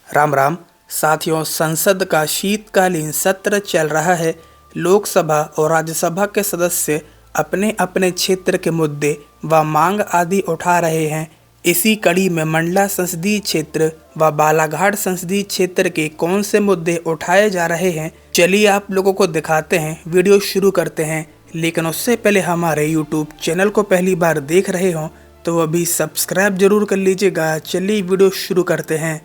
राम राम साथियों, संसद का शीतकालीन सत्र चल रहा है। लोकसभा और राज्यसभा के सदस्य अपने अपने क्षेत्र के मुद्दे व मांग आदि उठा रहे हैं। इसी कड़ी में मंडला संसदीय क्षेत्र व बालाघाट संसदीय क्षेत्र के कौन से मुद्दे उठाए जा रहे हैं, चलिए आप लोगों को दिखाते हैं। वीडियो शुरू करते हैं, लेकिन उससे पहले हमारे YouTube चैनल को पहली बार देख रहे हों तो अभी सब्सक्राइब जरूर कर लीजिएगा। चलिए वीडियो शुरू करते हैं।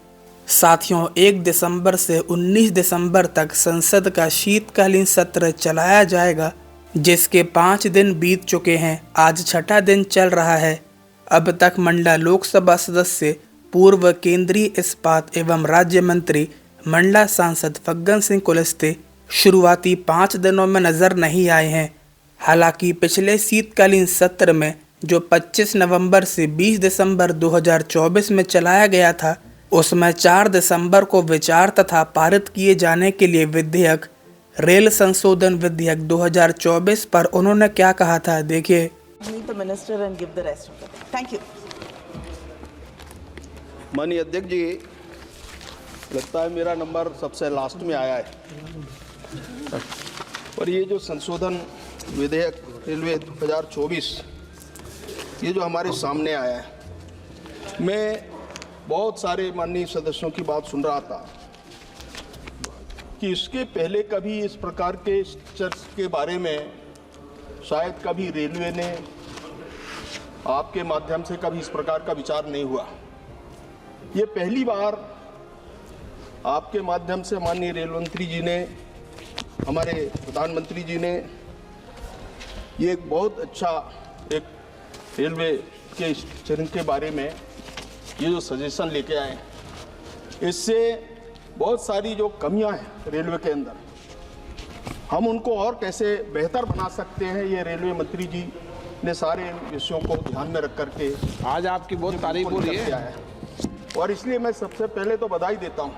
साथियों, 1 दिसंबर से 19 दिसंबर तक संसद का शीतकालीन सत्र चलाया जाएगा, जिसके 5 दिन बीत चुके हैं। आज छठा दिन चल रहा है। अब तक मंडला लोकसभा सदस्य पूर्व केंद्रीय इस्पात एवं राज्य मंत्री मंडला सांसद फग्गन सिंह कुलस्ते शुरुआती 5 दिनों में नजर नहीं आए हैं। हालांकि पिछले शीतकालीन सत्र में जो 25 नवंबर से 20 दिसंबर 2024 में चलाया गया था, उसमें 4 दिसंबर को विचार तथा पारित किए जाने के लिए विधेयक रेल संशोधन विधेयक 2024 पर उन्होंने क्या कहा था, देखिए। माननीय अध्यक्ष जी, लगता है मेरा नंबर सबसे लास्ट में आया है। और ये जो संशोधन विधेयक रेलवे 2024 ये जो हमारे सामने आया है, मैं बहुत सारे माननीय सदस्यों की बात सुन रहा था कि इसके पहले कभी इस प्रकार के स्ट्रक्चर्स के बारे में शायद कभी रेलवे ने आपके माध्यम से कभी इस प्रकार का विचार नहीं हुआ। ये पहली बार आपके माध्यम से माननीय रेल मंत्री जी ने, हमारे प्रधानमंत्री जी ने ये एक बहुत अच्छा एक रेलवे के स्ट्रक्चरिंग के बारे में ये जो सजेशन लेके आए, इससे बहुत सारी जो कमियां हैं रेलवे के अंदर, हम उनको और कैसे बेहतर बना सकते हैं, ये रेलवे मंत्री जी ने सारे विषयों को ध्यान में रख करके आज आपकी बहुत तारीफ हो रही है। और इसलिए मैं सबसे पहले तो बधाई देता हूं।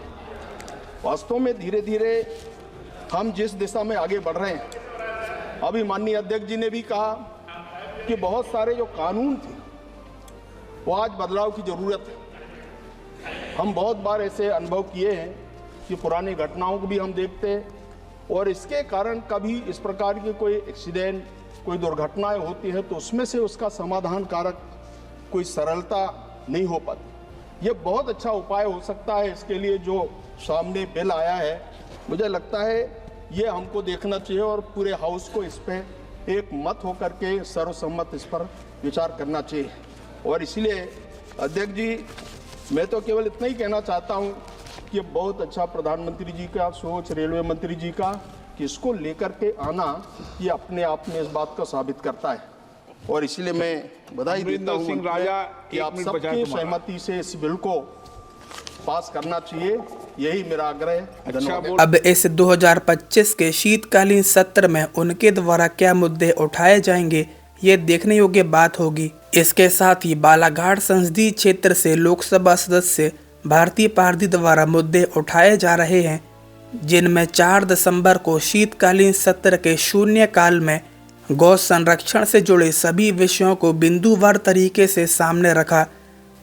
वास्तव में धीरे धीरे हम जिस दिशा में आगे बढ़ रहे हैं, अभी माननीय अध्यक्ष जी ने भी कहा कि बहुत सारे जो कानून थे वो आज बदलाव की ज़रूरत है। हम बहुत बार ऐसे अनुभव किए हैं कि पुरानी घटनाओं को भी हम देखते हैं और इसके कारण कभी इस प्रकार की कोई एक्सीडेंट, कोई दुर्घटनाएं होती हैं तो उसमें से उसका समाधान कारक कोई सरलता नहीं हो पाती। ये बहुत अच्छा उपाय हो सकता है। इसके लिए जो सामने बिल आया है, मुझे लगता है ये हमको देखना चाहिए और पूरे हाउस को इस पर एक मत होकर के सर्वसम्मत इस पर विचार करना चाहिए। और इसलिए अध्यक्ष जी, मैं तो केवल इतना ही कहना चाहता हूं कि बहुत अच्छा प्रधानमंत्री जी का सोच, रेलवे मंत्री जी का, कि इसको लेकर के आना ये अपने आप में इस बात को साबित करता है। और इसलिए मैं बधाई देता हूं कि आप सबकी सहमति से इस बिल को पास करना चाहिए, यही मेरा आग्रह है। अब इस 2025 के शीतकालीन सत्र में उनके द्वारा क्या मुद्दे उठाए जाएंगे, ये देखने योग्य बात होगी। इसके साथ ही बालाघाट संसदीय क्षेत्र से लोकसभा सदस्य भारती पारधी द्वारा मुद्दे उठाए जा रहे हैं, जिनमें 4 दिसंबर को शीतकालीन सत्र के शून्यकाल में गौ संरक्षण से जुड़े सभी विषयों को बिंदुवार तरीके से सामने रखा।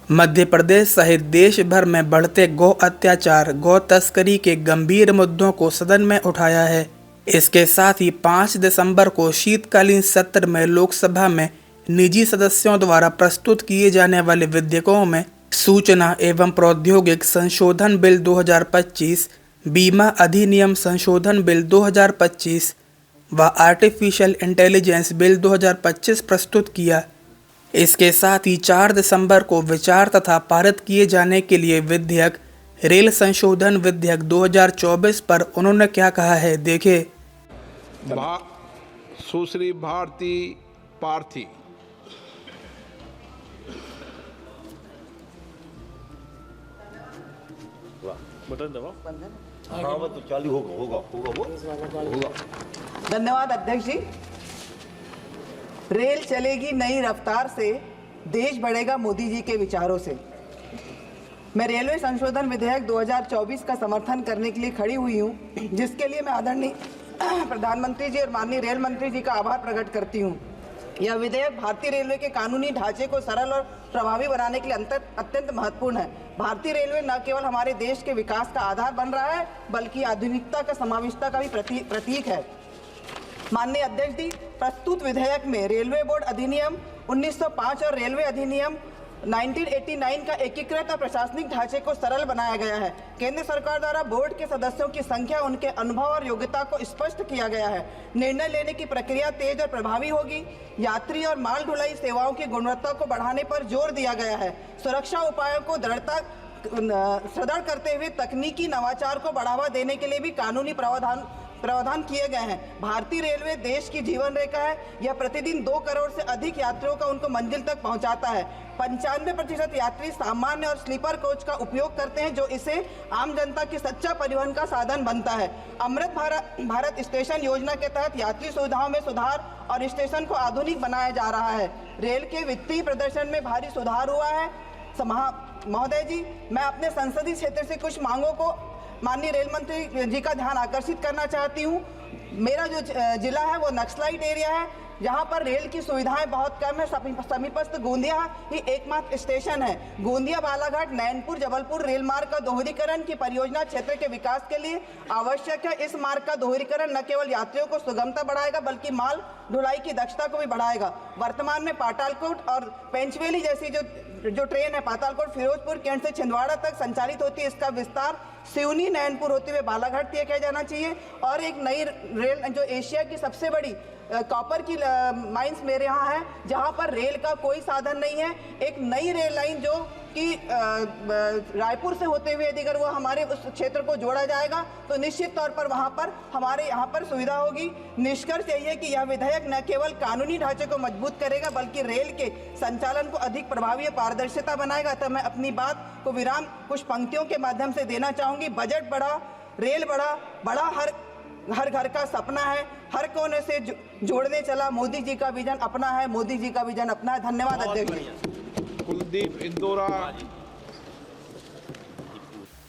मध्य प्रदेश सहित देश भर में बढ़ते गौ अत्याचार, गौ तस्करी के गंभीर मुद्दों को सदन में उठाया है। इसके साथ ही 5 दिसंबर को शीतकालीन सत्र में लोकसभा में निजी सदस्यों द्वारा प्रस्तुत किए जाने वाले विधेयकों में सूचना एवं प्रौद्योगिक संशोधन बिल 2025, बीमा अधिनियम संशोधन बिल 2025 व आर्टिफिशियल इंटेलिजेंस बिल 2025 प्रस्तुत किया। इसके साथ ही 4 दिसंबर को विचार तथा पारित किए जाने के लिए विधेयक रेल संशोधन विधेयक 2024 पर उन्होंने क्या कहा है, देखिए। सुश्री भारती पार्थी, बटन दबाओ। हाँ, वो तो चालू होगा। धन्यवाद अध्यक्ष जी। रेल चलेगी नई रफ्तार से, देश बढ़ेगा मोदी जी के विचारों से। मैं रेलवे संशोधन विधेयक 2024 का समर्थन करने के लिए खड़ी हुई हूँ, जिसके लिए मैं आदरणीय प्रधानमंत्री जी और माननीय रेल मंत्री जी का आभार प्रकट करती हूँ। यह विधेयक भारतीय रेलवे के कानूनी ढांचे को सरल और प्रभावी बनाने के लिए अत्यंत महत्वपूर्ण है। भारतीय रेलवे न केवल हमारे देश के विकास का आधार बन रहा है बल्कि आधुनिकता का समावेशिता का भी प्रतीक है। माननीय अध्यक्ष जी, प्रस्तुत विधेयक में रेलवे बोर्ड अधिनियम 1905 और रेलवे अधिनियम 1989 का एकीकृत और प्रशासनिक ढांचे को सरल बनाया गया है। केंद्र सरकार द्वारा बोर्ड के सदस्यों की संख्या, उनके अनुभव और योग्यता को स्पष्ट किया गया है। निर्णय लेने की प्रक्रिया तेज और प्रभावी होगी। यात्री और माल ढुलाई सेवाओं की गुणवत्ता को बढ़ाने पर जोर दिया गया है। सुरक्षा उपायों को सुदृढ़ करते हुए तकनीकी नवाचार को बढ़ावा देने के लिए भी कानूनी प्रावधान किए गए हैं। भारतीय रेलवे देश की जीवन रेखा है। यह प्रतिदिन 2 करोड़ से अधिक यात्रियों का उनको मंजिल तक पहुंचाता है। 95% यात्री सामान्य और स्लीपर कोच का उपयोग करते हैं, जो इसे आम जनता की सच्चा परिवहन का साधन बनता है। अमृत भारत स्टेशन योजना के तहत यात्री सुविधाओं में सुधार और स्टेशन को आधुनिक बनाया जा रहा है। रेल के वित्तीय प्रदर्शन में भारी सुधार हुआ है। महोदय जी, मैं अपने संसदीय क्षेत्र से कुछ मांगों को माननीय रेल मंत्री जी का ध्यान आकर्षित करना चाहती हूँ। मेरा जो जिला है वो नक्सलाइट एरिया है, जहाँ पर रेल की सुविधाएं बहुत कम है। समीपस्थ गोंदिया ही एकमात्र स्टेशन है। गोंदिया बालाघाट नैनपुर जबलपुर रेल मार्ग का दोहरीकरण की परियोजना क्षेत्र के विकास के लिए आवश्यक है। इस मार्ग का दोहरीकरण न केवल यात्रियों को सुगमता बढ़ाएगा बल्कि माल ढुलाई की दक्षता को भी बढ़ाएगा। वर्तमान में पातालकोट और पेंचवेली जैसी जो ट्रेन है पातालकोट फिरोजपुर कैंट से छिंदवाड़ा तक संचालित होती है, इसका विस्तार सिवनी नैनपुर होते हुए बालाघाट तय किया जाना चाहिए। और एक नई रेल जो एशिया की सबसे बड़ी कॉपर की माइंस मेरे यहाँ है, जहाँ पर रेल का कोई साधन नहीं है। एक नई रेल लाइन जो कि रायपुर से होते हुए यदि अगर वो हमारे उस क्षेत्र को जोड़ा जाएगा तो निश्चित तौर पर वहाँ पर हमारे यहाँ पर सुविधा होगी। निष्कर्ष यही है कि यह विधेयक न केवल कानूनी ढांचे को मजबूत करेगा बल्कि रेल के संचालन को अधिक प्रभावी और पारदर्शिता बनाएगा। अतः मैं अपनी बात को विराम कुछ पंक्तियों के माध्यम से देना चाहूँगी। बजट बढ़ा, रेल बढ़ा हर घर का सपना है, हर कोने से जोड़ने चला। मोदी जी का विजन अपना है, मोदी जी का विजन अपना है। धन्यवाद अध्यक्ष जी। कुलदीप इंदौरा।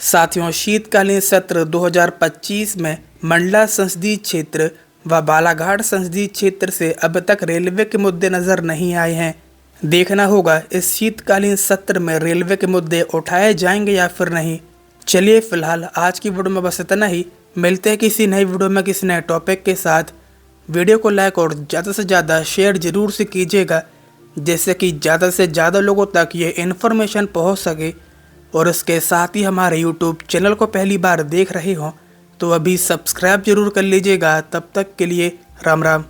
साथियों, शीतकालीन सत्र 2025 में मंडला संसदीय क्षेत्र व बालाघाट संसदीय क्षेत्र से अब तक रेलवे के मुद्दे नजर नहीं आए हैं। देखना होगा इस शीतकालीन सत्र में रेलवे के मुद्दे उठाए जाएंगे या फिर नहीं। चलिए फिलहाल आज की वीडियो में बस इतना ही। मिलते हैं किसी नई वीडियो में किसी नए टॉपिक के साथ। वीडियो को लाइक और ज़्यादा से ज़्यादा शेयर जरूर से कीजिएगा, जिससे कि ज़्यादा से ज़्यादा लोगों तक ये इन्फॉर्मेशन पहुंच सके। और इसके साथ ही हमारे यूट्यूब चैनल को पहली बार देख रहे हों तो अभी सब्सक्राइब जरूर कर लीजिएगा। तब तक के लिए राम राम।